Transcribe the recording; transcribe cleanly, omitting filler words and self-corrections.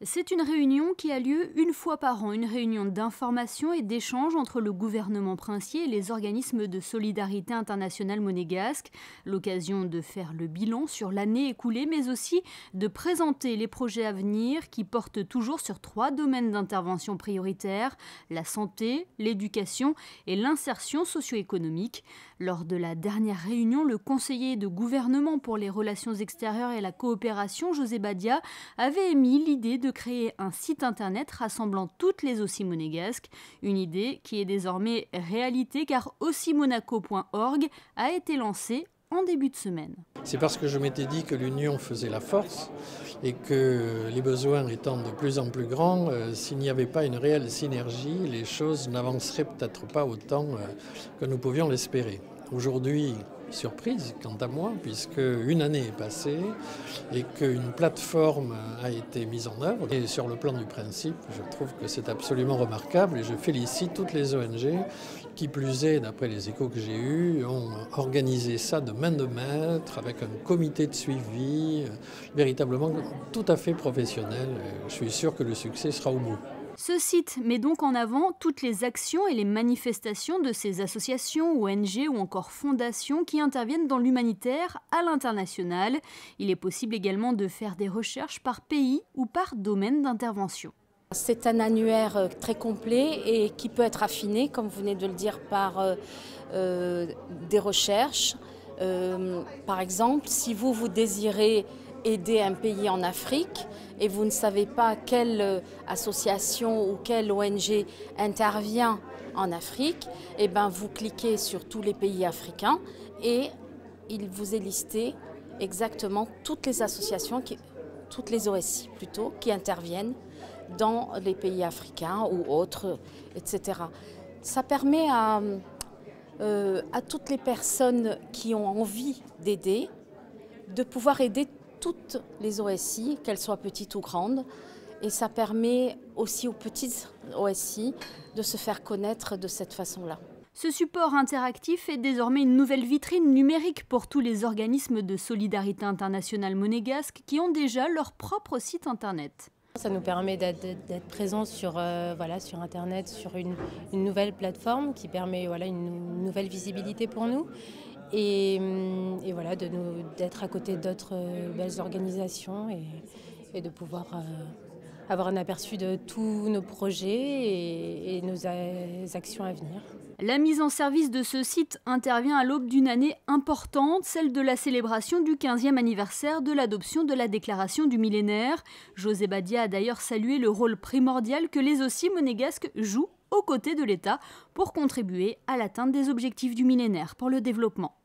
C'est une réunion qui a lieu une fois par an, une réunion d'information et d'échange entre le gouvernement princier et les organismes de solidarité internationale monégasque. L'occasion de faire le bilan sur l'année écoulée, mais aussi de présenter les projets à venir qui portent toujours sur 3 domaines d'intervention prioritaires, la santé, l'éducation et l'insertion socio-économique. Lors de la dernière réunion, le conseiller de gouvernement pour les relations extérieures et la coopération, José Badia, avait émis l'idée de créer un site internet rassemblant toutes les OSCI monégasques, une idée qui est désormais réalité car ossimonaco.org a été lancée en début de semaine. C'est parce que je m'étais dit que l'union faisait la force et que les besoins étant de plus en plus grands, s'il n'y avait pas une réelle synergie, les choses n'avanceraient peut-être pas autant que nous pouvions l'espérer. Aujourd'hui, surprise quant à moi, puisque une année est passée et qu'une plateforme a été mise en œuvre. Et sur le plan du principe, je trouve que c'est absolument remarquable et je félicite toutes les ONG qui plus est, d'après les échos que j'ai eus, ont organisé ça de main de maître avec un comité de suivi véritablement tout à fait professionnel. Je suis sûr que le succès sera au bout. Ce site met donc en avant toutes les actions et les manifestations de ces associations, ONG ou encore fondations qui interviennent dans l'humanitaire à l'international. Il est possible également de faire des recherches par pays ou par domaine d'intervention. C'est un annuaire très complet et qui peut être affiné, comme vous venez de le dire, par des recherches. Par exemple, si vous désirez aider un pays en Afrique et vous ne savez pas quelle association ou quelle ONG intervient en Afrique, eh ben vous cliquez sur tous les pays africains et il vous est listé exactement toutes les associations, toutes les OSCI plutôt, qui interviennent dans les pays africains ou autres, etc. Ça permet à toutes les personnes qui ont envie d'aider de pouvoir aider toutes les OSCI, qu'elles soient petites ou grandes, et ça permet aussi aux petites OSCI de se faire connaître de cette façon-là. Ce support interactif est désormais une nouvelle vitrine numérique pour tous les organismes de solidarité internationale monégasques qui ont déjà leur propre site internet. Ça nous permet d'être présents sur Internet, sur une nouvelle plateforme qui permet une nouvelle visibilité pour nous. Et voilà, d'être à côté d'autres belles organisations et de pouvoir avoir un aperçu de tous nos projets et nos actions à venir. La mise en service de ce site intervient à l'aube d'une année importante, celle de la célébration du 15e anniversaire de l'adoption de la déclaration du millénaire. José Badia a d'ailleurs salué le rôle primordial que les OSCI monégasques jouent aux côtés de l'État pour contribuer à l'atteinte des objectifs du millénaire pour le développement.